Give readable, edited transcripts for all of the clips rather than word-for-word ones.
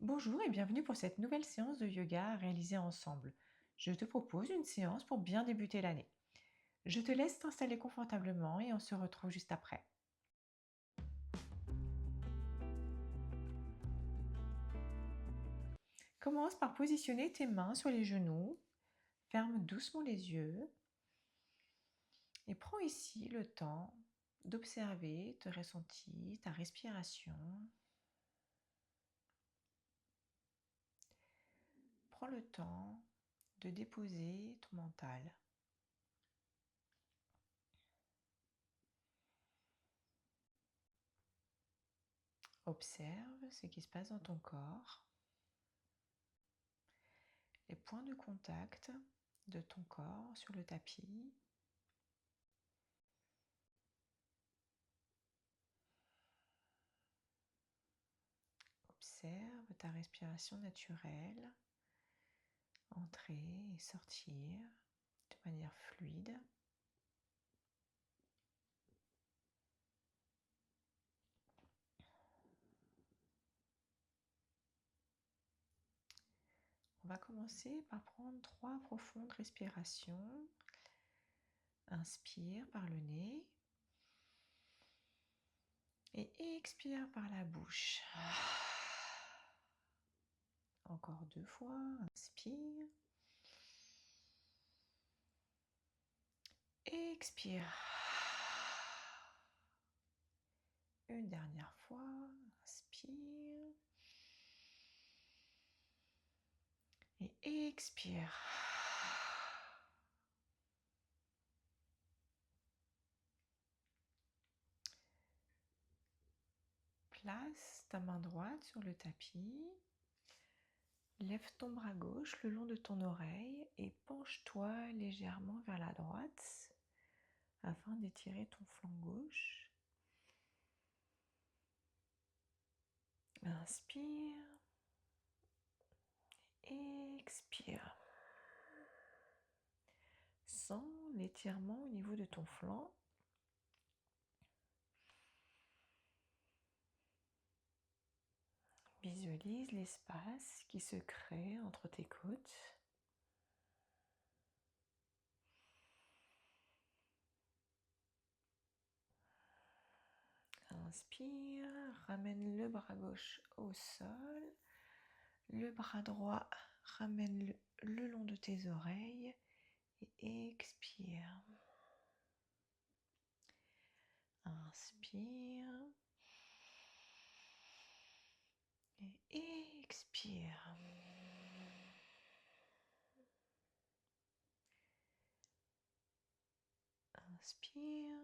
Bonjour et bienvenue pour cette nouvelle séance de yoga à réaliser ensemble. Je te propose une séance pour bien débuter l'année. Je te laisse t'installer confortablement et on se retrouve juste après. Commence par positionner tes mains sur les genoux, ferme doucement les yeux et prends ici le temps d'observer tes ressentis, ta respiration. Prends le temps de déposer ton mental. Observe ce qui se passe dans ton corps, les points de contact de ton corps sur le tapis. Observe ta respiration naturelle, entrer et sortir de manière fluide. On va commencer par prendre 3 profondes respirations. Inspire par le nez et expire par la bouche. Encore 2 fois, inspire. Expire. Une dernière fois, inspire. Et expire. Place ta main droite sur le tapis. Lève ton bras gauche le long de ton oreille et penche-toi légèrement vers la droite afin d'étirer ton flanc gauche. Inspire. Expire. Sens l'étirement au niveau de ton flanc. Visualise l'espace qui se crée entre tes côtes. Inspire, ramène le bras gauche au sol. Le bras droit, ramène-le le long de tes oreilles et expire. Inspire et expire. Inspire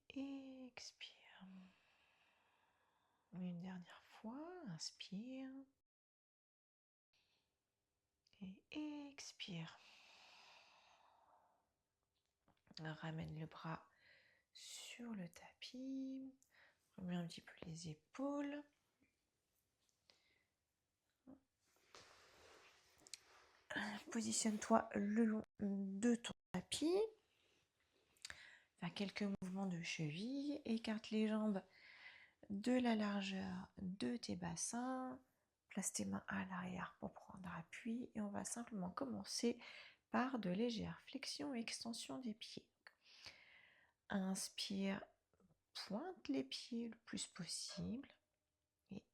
et expire. Une dernière fois, inspire et expire. Ramène le bras sur le tapis. Remets un petit peu les épaules. Positionne-toi le long de ton tapis. Fais quelques mouvements de cheville. Écarte les jambes de la largeur de tes bassins. Place tes mains à l'arrière pour prendre appui. Et on va simplement commencer par de légères flexions et extensions des pieds. Inspire, pointe les pieds le plus possible.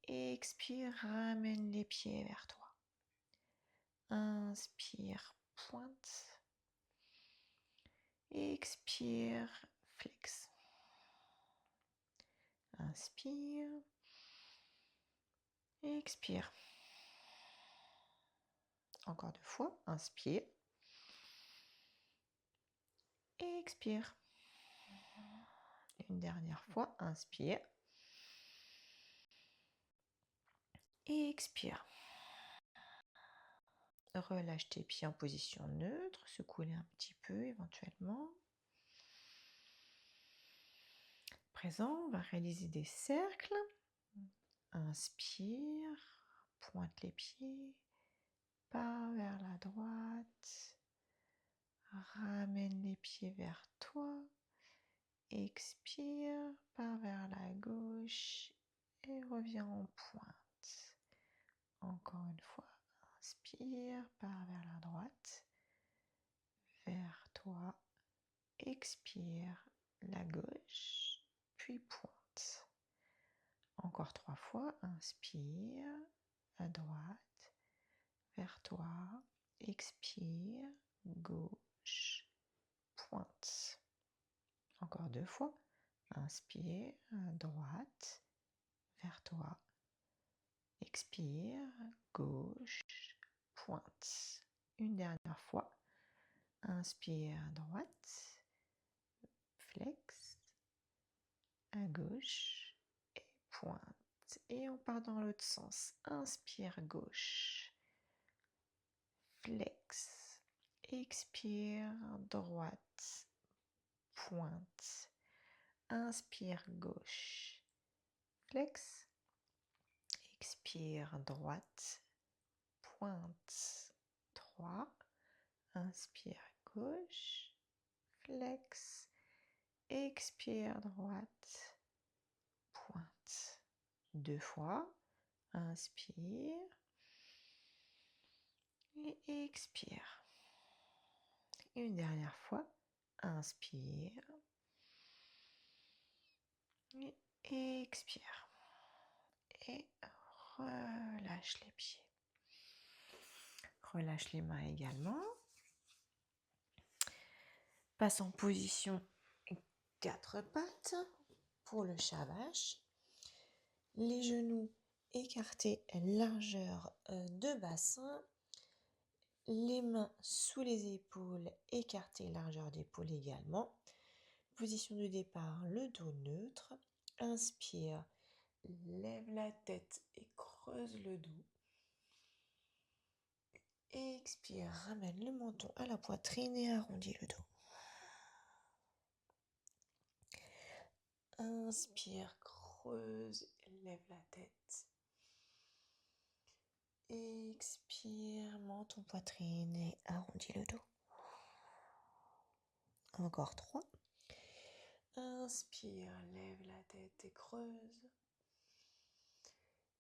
Et expire, ramène les pieds vers toi. Inspire, pointe. Expire, flex. Inspire. Expire. Encore 2 fois. Inspire. Expire. Une dernière fois. Inspire. Expire. Relâche tes pieds en position neutre. Secoue-les un petit peu éventuellement. À présent, on va réaliser des cercles. Inspire. Pointe les pieds. Pas vers la droite. Ramène les pieds vers toi. Expire, part vers la gauche et reviens en pointe. Encore une fois, inspire, pars vers la droite, vers toi, expire, la gauche, puis pointe. Encore 3 fois, inspire, à droite, vers toi, expire, gauche, pointe. Encore 2 fois, inspire, à droite, vers toi, expire, gauche, pointe. Une dernière fois, inspire à droite, flex, à gauche et pointe. Et on part dans l'autre sens. Inspire gauche, flex, expire droite, pointe. Inspire gauche, flex, expire droite, pointe. 3. Inspire gauche, flex, expire droite, pointe. 2 fois, inspire et expire. Une dernière fois, inspire et expire. Et relâche les pieds. Relâche les mains également. Passe en position 4 pattes pour le chat vache. Les genoux écartés, largeur de bassin. Les mains sous les épaules, écartées, largeur d'épaule également. Position de départ, le dos neutre. Inspire, lève la tête et creuse le dos. Expire, ramène le menton à la poitrine et arrondis le dos. Inspire, creuse, lève la tête. Expire, menton, poitrine et arrondis le dos. Encore 3. Inspire, lève la tête et creuse.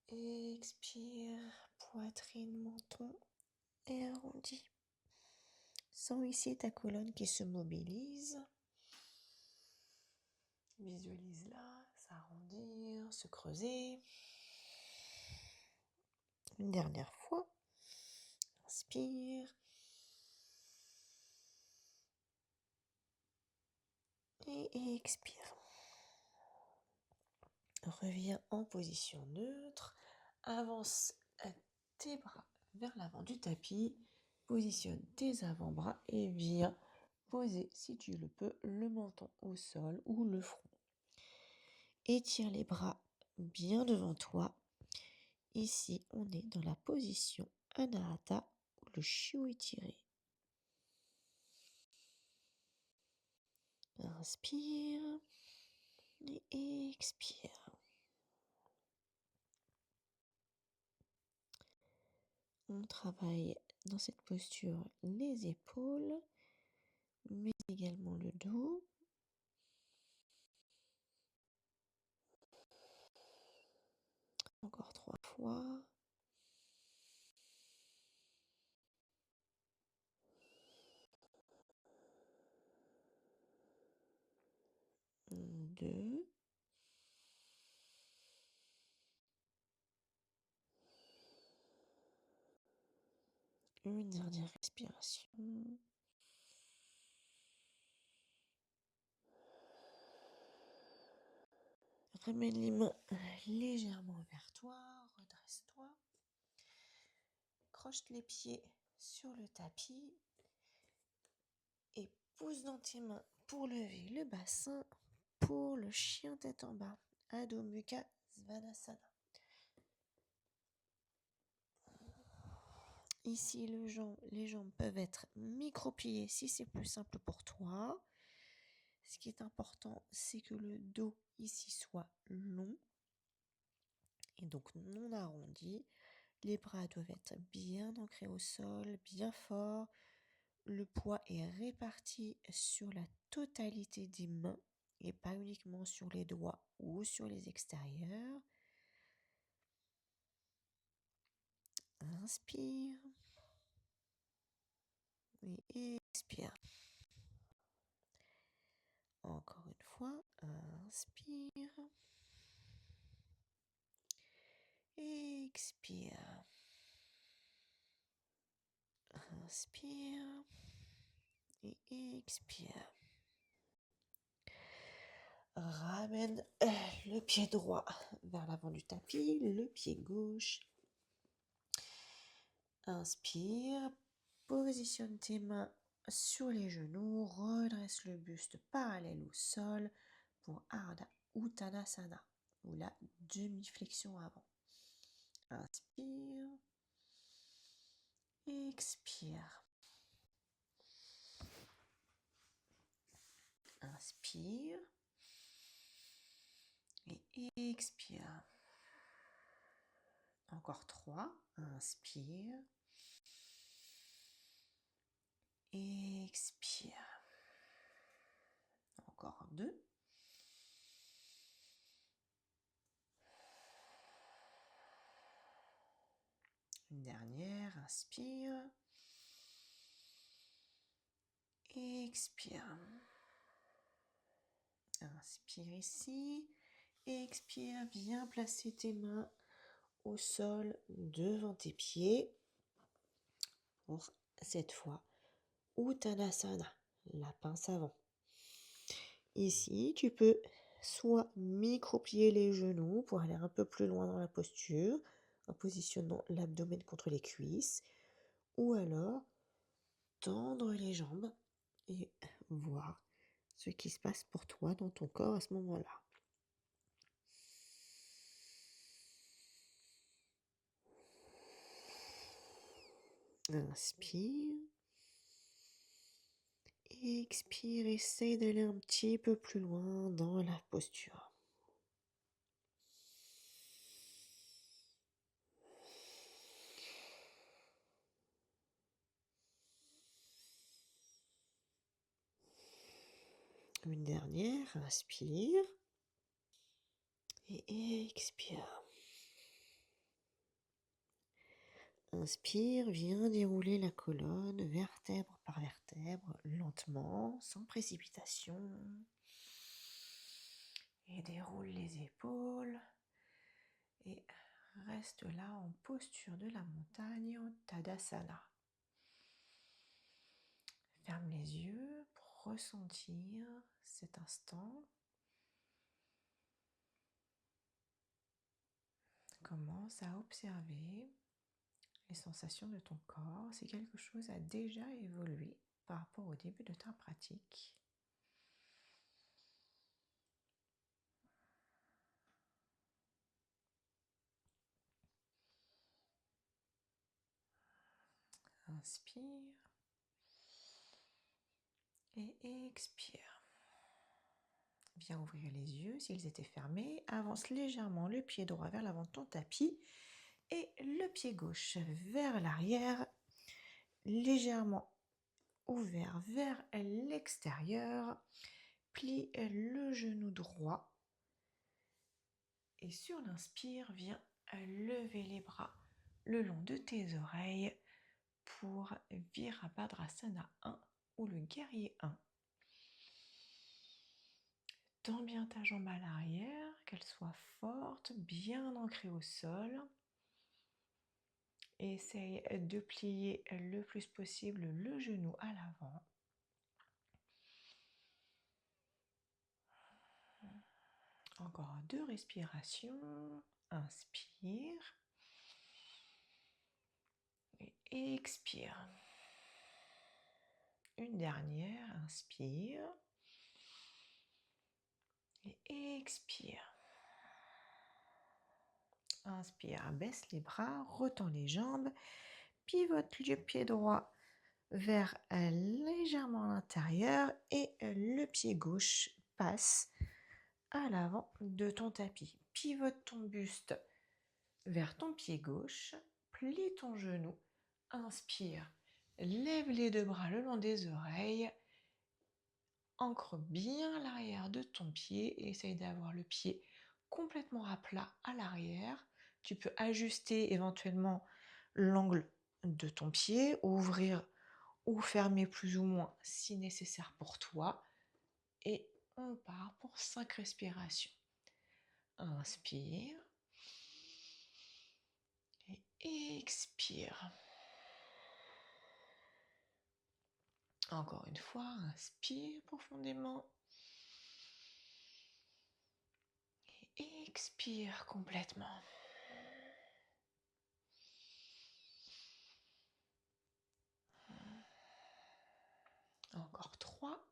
Expire, poitrine, menton et arrondi. Sens ici ta colonne qui se mobilise. Visualise-la, s'arrondir, se creuser. Une dernière fois. Inspire. Et expire. Reviens en position neutre. Avance tes bras vers l'avant du tapis. Positionne tes avant-bras et viens poser, si tu le peux, le menton au sol ou le front. Étire les bras bien devant toi. Ici, on est dans la position Anahata ou le chiot étiré. Inspire et expire. On travaille dans cette posture les épaules, mais également le dos. Encore 3 fois. 2. Une dernière respiration. Ramène les mains légèrement vers toi, redresse-toi. Croche les pieds sur le tapis et pousse dans tes mains pour lever le bassin pour le chien tête en bas, Adho Mukha Svanasana. Ici, les jambes peuvent être micro-pliées si c'est plus simple pour toi. Ce qui est important, c'est que le dos ici soit long et donc non arrondi. Les bras doivent être bien ancrés au sol, bien forts. Le poids est réparti sur la totalité des mains et pas uniquement sur les doigts ou sur les extérieurs. Inspire. Et expire. Encore une fois, inspire. Expire. Inspire. Et expire. Ramène le pied droit vers l'avant du tapis, le pied gauche. Inspire. Positionne tes mains sur les genoux, redresse le buste parallèle au sol pour Ardha Uttanasana ou la demi-flexion avant. Inspire, expire. Inspire et expire. Encore 3. Inspire. Expire. Encore 2. Une dernière, inspire. Expire. Inspire ici. Expire, viens placer tes mains au sol devant tes pieds. Pour cette fois, Uttanasana, la pince avant. Ici, tu peux soit micro-plier les genoux pour aller un peu plus loin dans la posture, en positionnant l'abdomen contre les cuisses, ou alors tendre les jambes et voir ce qui se passe pour toi dans ton corps à ce moment-là. Inspire. Expire, essaye d'aller un petit peu plus loin dans la posture. Une dernière, inspire et expire. Inspire, viens dérouler la colonne vertèbre par vertèbre, lentement, sans précipitation. Et déroule les épaules. Et reste là en posture de la montagne, en Tadasana. Ferme les yeux pour ressentir cet instant. Commence à observer les sensations de ton corps, si quelque chose a déjà évolué par rapport au début de ta pratique. Inspire et expire. Viens ouvrir les yeux s'ils étaient fermés. Avance légèrement le pied droit vers l'avant de ton tapis et le pied gauche vers l'arrière, légèrement ouvert vers l'extérieur. Plie le genou droit et sur l'inspire, viens lever les bras le long de tes oreilles pour Virabhadrasana 1 ou le guerrier 1. Tends bien ta jambe à l'arrière, qu'elle soit forte, bien ancrée au sol. Essaye de plier le plus possible le genou à l'avant. Encore 2 respirations. Inspire. Et expire. Une dernière. Inspire. Et expire. Inspire, baisse les bras, retends les jambes, pivote le pied droit vers légèrement à l'intérieur et le pied gauche passe à l'avant de ton tapis. Pivote ton buste vers ton pied gauche, plie ton genou, inspire, lève les 2 bras le long des oreilles, ancre bien l'arrière de ton pied et essaye d'avoir le pied complètement à plat à l'arrière. Tu peux ajuster éventuellement l'angle de ton pied, ouvrir ou fermer plus ou moins si nécessaire pour toi. Et on part pour 5 respirations. Inspire et expire. Encore une fois, inspire profondément et expire complètement. Encore 3.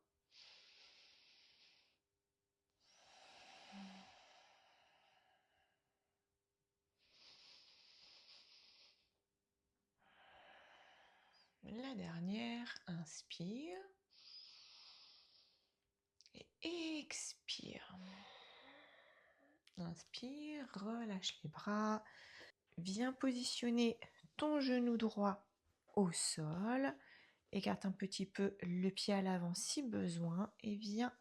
La dernière, inspire et expire. Inspire, relâche les bras. Viens positionner ton genou droit au sol. Écarte un petit peu le pied à l'avant si besoin et viens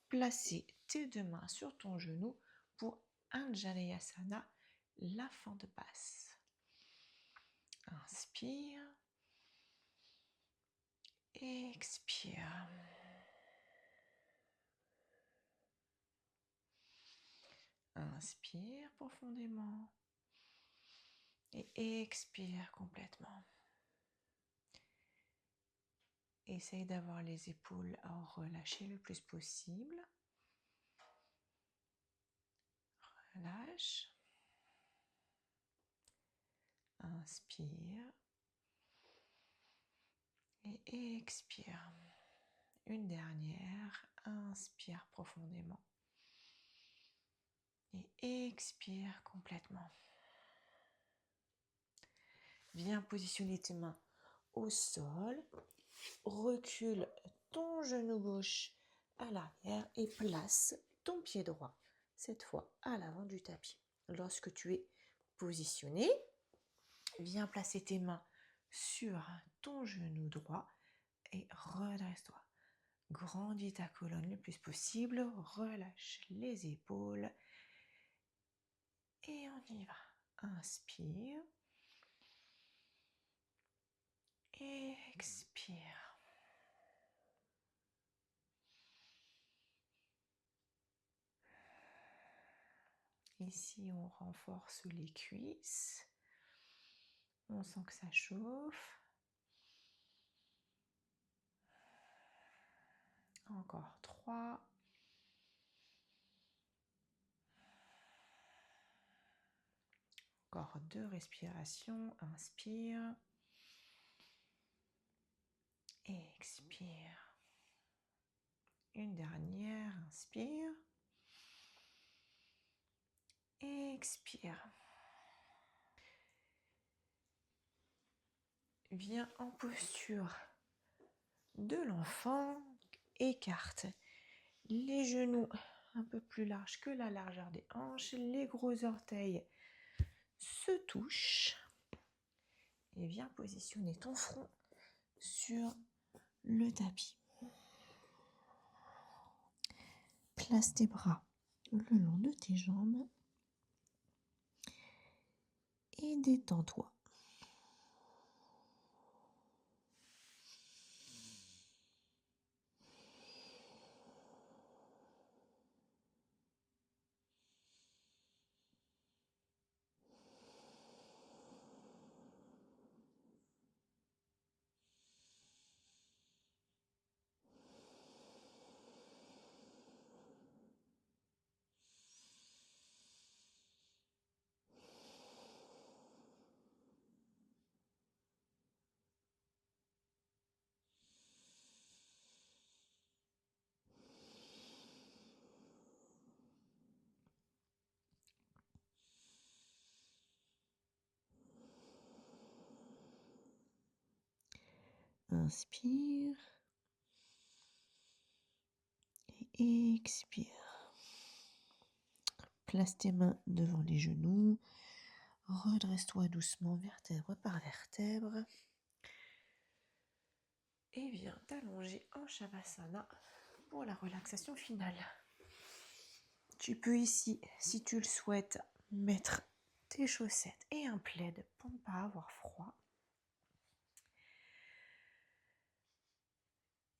placer tes 2 mains sur ton genou pour un Janayasana, la fente basse. Inspire. Expire. Inspire profondément et expire complètement. Essaye d'avoir les épaules relâchées le plus possible. Relâche. Inspire et expire. Une dernière. Inspire profondément et expire complètement. Viens positionner tes mains au sol. Recule ton genou gauche à l'arrière et place ton pied droit, cette fois à l'avant du tapis. Lorsque tu es positionné, viens placer tes mains sur ton genou droit et redresse-toi. Grandis ta colonne le plus possible, relâche les épaules et on y va. Inspire et expire. Ici, on renforce les cuisses. On sent que ça chauffe. Encore 3. Encore 2 respirations. Inspire. Et expire. Une dernière. Inspire. Et expire. Viens en posture de l'enfant. Écarte les genoux un peu plus larges que la largeur des hanches. Les gros orteils se touchent. Et viens positionner ton front sur le tapis. Place tes bras le long de tes jambes et détends-toi. Inspire et expire. Place tes mains devant les genoux. Redresse-toi doucement vertèbre par vertèbre. Et viens t'allonger en Shavasana pour la relaxation finale. Tu peux ici, si tu le souhaites, mettre tes chaussettes et un plaid pour ne pas avoir froid.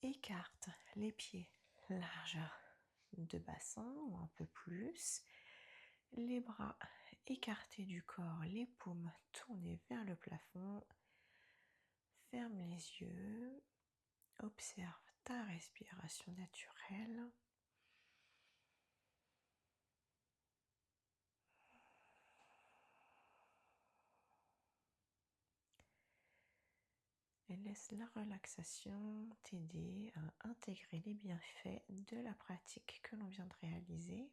Écarte les pieds, largeur de bassin ou un peu plus. Les bras écartés du corps, les paumes tournées vers le plafond. Ferme les yeux. Observe ta respiration naturelle. Et laisse la relaxation t'aider à intégrer les bienfaits de la pratique que l'on vient de réaliser.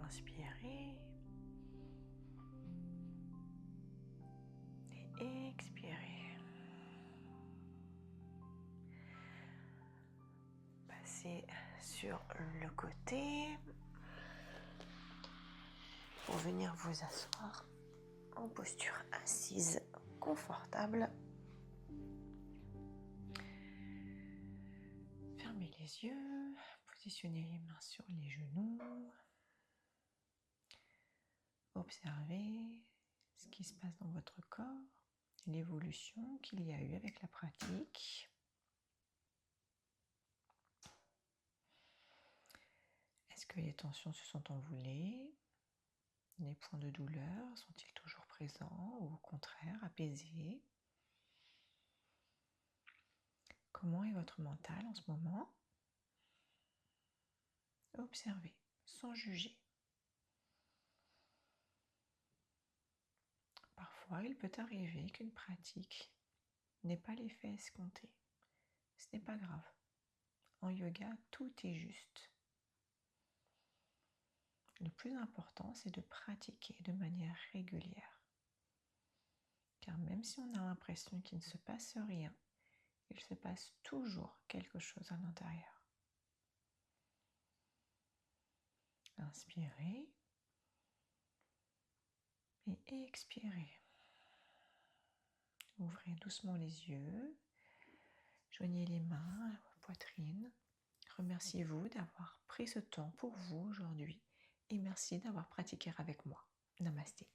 Inspirez. Et expirez. Passez sur le côté pour venir vous asseoir en posture assise confortable. Fermez les yeux, positionnez les mains sur les genoux. Observez ce qui se passe dans votre corps, l'évolution qu'il y a eu avec la pratique. Est-ce que les tensions se sont envolées? Les points de douleur sont-ils toujours présents ou au contraire apaisés? Comment est votre mental en ce moment? Observez, sans juger. Parfois, il peut arriver qu'une pratique n'ait pas l'effet escompté. Ce n'est pas grave. En yoga, tout est juste. Le plus important, c'est de pratiquer de manière régulière. Car même si on a l'impression qu'il ne se passe rien, il se passe toujours quelque chose à l'intérieur. Inspirez et expirez. Ouvrez doucement les yeux, joignez les mains à votre poitrine. Remerciez-vous d'avoir pris ce temps pour vous aujourd'hui et merci d'avoir pratiqué avec moi. Namasté.